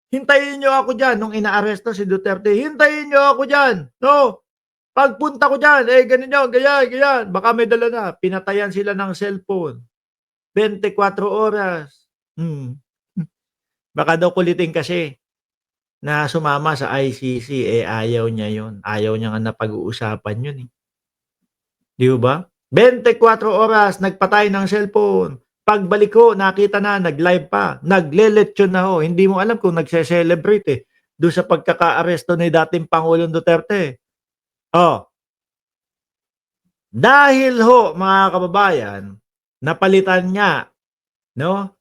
Hintayin nyo ako dyan nung inaaresto si Duterte. Hintayin nyo ako dyan. No? Pagpunta ko dyan, ganyan, ganyan. Baka may dala na. Pinatayan sila ng cellphone. 24 oras. Baka daw kulitin kasi na sumama sa ICC, ayaw niya yun. Ayaw niya nga na pag-uusapan yun. Di ba? 24 oras, nagpatay ng cellphone. Pagbalik ko, nakita na, nag-live pa. Nagle-lechon na ho. Hindi mo alam kung nagse-celebrate doon sa pagkaka-aresto ni dating Pangulong Duterte. Dahil ho, mga kababayan, napalitan niya, no,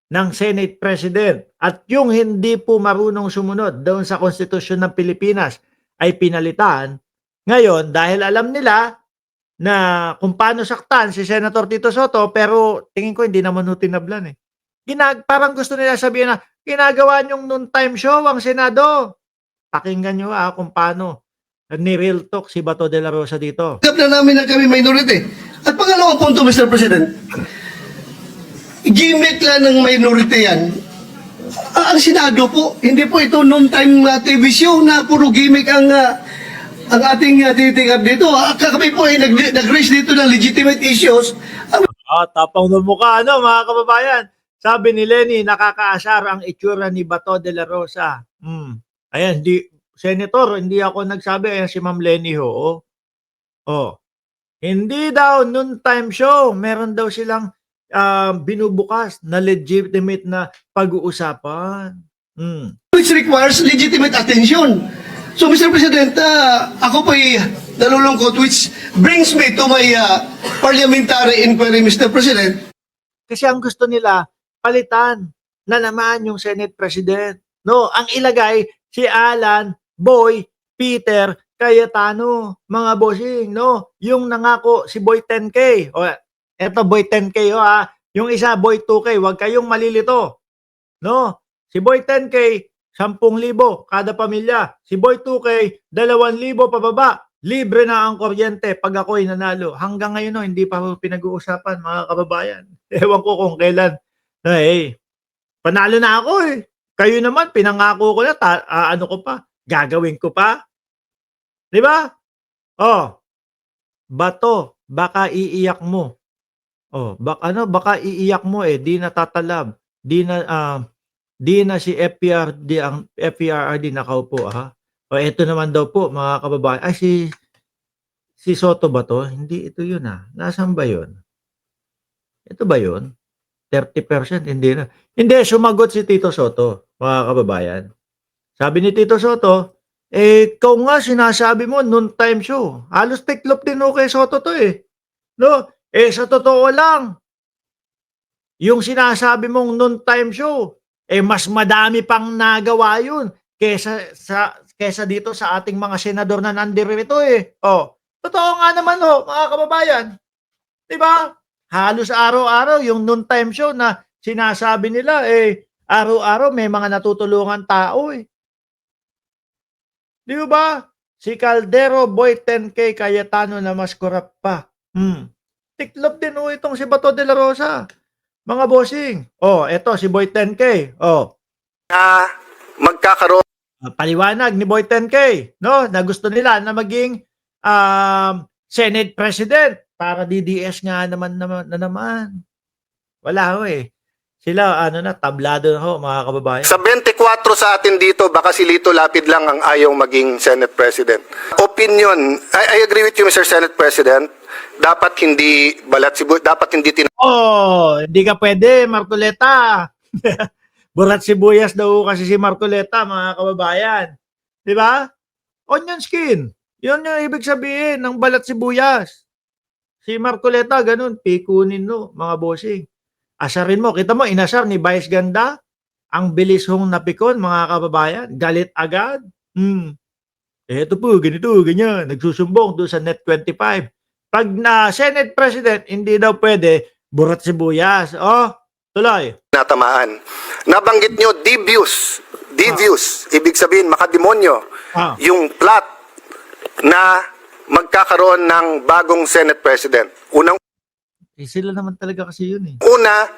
ng Senate President at yung hindi po marunong sumunod doon sa konstitusyon ng Pilipinas ay pinalitan. Ngayon, dahil alam nila na kung paano saktan si Senator Tito Soto, pero tingin ko hindi naman ho tinablan eh. Parang gusto nila sabihin na ginagawa niyong noon time show ang Senado. Pakinggan nyo kung paano ni-real talk si Bato de la Rosa dito. Alam na namin na kami minority. At pangalawang punto, Mr. President, gimmick lang ng minority yan. Ang Senado po, hindi po ito noon time TV show na puro gimmick ang ating titingab dito. Kami po ay nag-raise dito ng legitimate issues. Tapang ng mukha, mga kababayan. Sabi ni Lenny, nakakaasar ang itsura ni Bato de la Rosa. Ayan, Senator, hindi ako nagsabi. Ayan si Ma'am Lenny ho. Hindi daw noon time show. Meron daw silang binubukas na legitimate na pag-uusapan. Which requires legitimate attention. So, Mr. President, ako po'y nalulungkot, which brings me to my parliamentary inquiry, Mr. President. Kasi ang gusto nila, palitan na naman yung Senate President. No, ang ilagay si Alan, Boy, Peter, Cayetano, mga bossing, no? Yung nangako si Boy 10K. Eto Boy 10K, yung isa Boy 2K, wag kayong malilito. No? Si Boy 10K, 10,000 kada pamilya. Si Boy 2K, 2,000 pababa. Libre na ang kuryente pag ako'y nanalo. Hanggang ngayon hindi pa pinag-uusapan, mga kababayan. Ewan ko kung kailan. Panalo na ako eh. Kayo naman, pinangako ko na, ano ko pa, gagawin ko pa. Di ba? Bato, baka iiyak mo. Baka iiyak mo di natatalab. Di na si FPRRD nakaupo ito naman daw po mga kababayan. Ay si Soto ba to? Hindi ito yun Nasaan ba yun? Ito ba yun? 30% hindi na. Hindi, sumagot si Tito Soto, mga kababayan. Sabi ni Tito Soto, ikaw nga sinasabi mo noon time show. Halos tiklop din kay Soto to No? Sa totoo lang, yung sinasabi mong noon time show, mas madami pang nagawa yun kesa dito sa ating mga senador na nandirito Totoo nga naman mga kababayan. Diba? Halos araw-araw yung noon time show na sinasabi nila araw-araw may mga natutulungan tao Di ba? Si Caldero, Boy 10K, Cayetano na mas korap pa. Tiklop din itong si Bato de la Rosa. Mga bossing. Eto si Boy 10K. Magkakaroon. Paliwanag ni Boy 10K, no? Na gusto nila na maging Senate President para DDS nga naman. Wala Sila tablado na mga kababayan. Sa 24 sa atin dito, baka si Lito Lapid lang ang ayaw maging Senate President. Opinion, I agree with you, Mr. Senate President. Dapat hindi balat sibuyas, dapat hindi hindi ka pwede, Marcoleta. Burat sibuyas daw kasi si Marcoleta, mga kababayan. Di ba? Onion skin. Yun yung ibig sabihin ng balat sibuyas. Si Marcoleta, ganun, pikunin mga bossing. Asarin mo, kita mo, inasar ni Vice Ganda, ang bilis hong napikon, mga kababayan, galit agad. Eto po, ganito, ganyan, nagsusumbong doon sa Net 25. Pag na Senate President, hindi daw pwede, burat sibuyas. Tuloy. natamaan. Nabanggit nyo, devious, ibig sabihin, makademonyo, yung plot na magkakaroon ng bagong Senate President. Sila naman talaga kasi yun Una,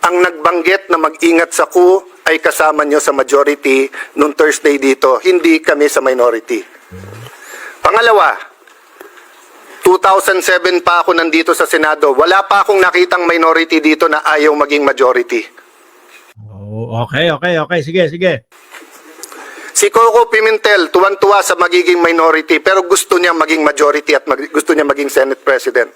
ang nagbanggit na mag-ingat sa coup ay kasama nyo sa majority nung Thursday dito, hindi kami sa minority. Pangalawa, 2007 pa ako nandito sa Senado, wala pa akong nakitang minority dito na ayaw maging majority. Oh, okay. Sige. Si Coco Pimentel, tuwan-tuwa sa magiging minority, pero gusto niya maging majority at gusto niya maging Senate President.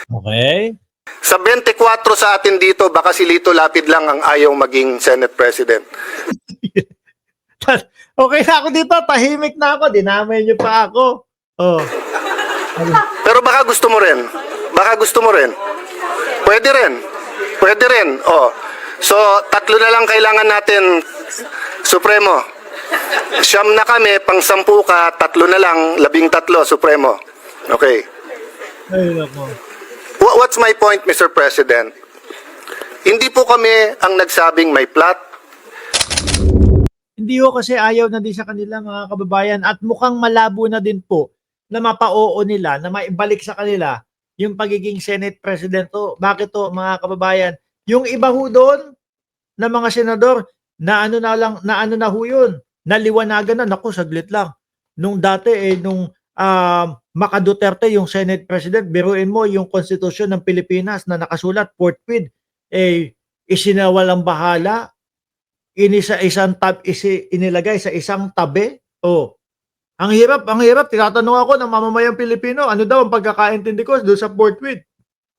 Okay. Sa 24 sa atin dito, baka si Lito Lapid lang ang ayaw maging Senate President. Okay na ako dito, tahimik na ako, dinamay niyo pa ako. Oh. Pero baka gusto mo rin. Baka gusto mo rin. Pwede rin. Pwede rin. Oh. So, 3 na lang kailangan natin, Supremo. 9 na kami, pang 10 ka, 3 na lang, 13, Supremo. Okay. Ay, nako. What's my point, Mr. President? Hindi po kami ang nagsabing may plot. Hindi ho kasi ayaw na din sa kanila mga kababayan at mukhang malabo na din po na mapa-oo nila, na maibalik sa kanila yung pagiging Senate President. O, bakit to mga kababayan? Yung iba ho doon na mga senador na ano na ho yun, naliwanagan na, naku saglit lang. Nung dati nung Maca Duterte yung Senate President, biruin mo yung konstitusyon ng Pilipinas na nakasulat forthwith, isinawalang bahala, inilagay sa isang tabi. Oh. Ang hirap. Tinatanong ako ng mamamayang Pilipino, ano daw ang pagkakaintindi ko doon sa forthwith?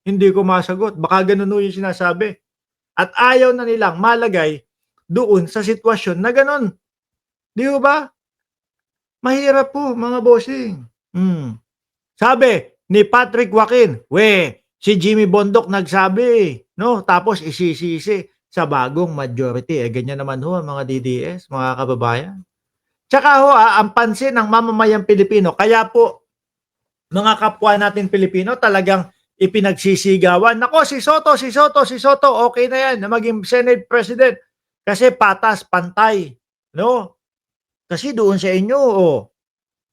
Hindi ko masagot. Baka ganun yung sinasabi. At ayaw na nilang malagay doon sa sitwasyon na ganun. Di ba? Mahirap po, mga bossing. Sabi ni Patrick Joaquin, si Jimmy Bondoc nagsabi, no? Tapos isisisi sa bagong majority. Ganyan naman ho, mga DDS, mga kababayan. Tsaka ho, ang pansin ng mamamayang Pilipino, kaya po, mga kapwa natin Pilipino, talagang ipinagsisigawan. Nako, si Soto, okay na yan na maging Senate President. Kasi patas, pantay. No? Kasi doon sa inyo,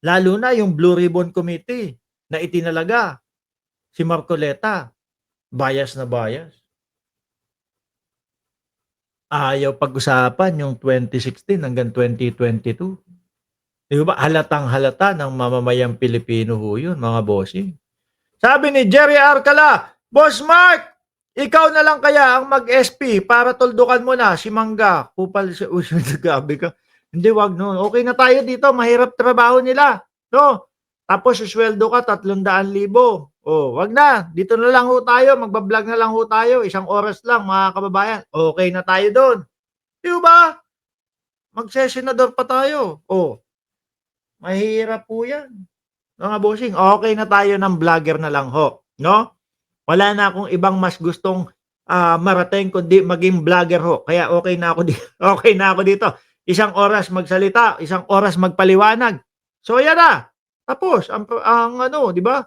lalo na yung Blue Ribbon Committee na itinalaga, si Marcoleta, bias na bias. Ayaw pag-usapan yung 2016 hanggang 2022. Di ba? Halatang-halata ng mamamayang Pilipino ho yun, mga bossing. Sabi ni Jerry Arcala, Boss Mark, ikaw na lang kaya ang mag-SP para tuldukan mo na si Mangga. Kupal siya, gabi ka. Hindi, wag no. Okay na tayo dito, mahirap trabaho nila. No? Tapos susweldo ka 300,000. Wag na. Dito na lang ho tayo, magbablog na lang ho tayo, 1 oras lang mga kababayan. Okay na tayo doon. Di ba? Magsesenador pa tayo. Mahirap po yan. Mga bossing, okay na tayo ng vlogger na lang ho. No? Wala na akong ibang mas gustong marating kundi maging vlogger ho. Kaya okay na ako dito. Okay na ako dito. 1 oras magsalita, 1 oras magpaliwanag. So yan na. Tapos ang di ba?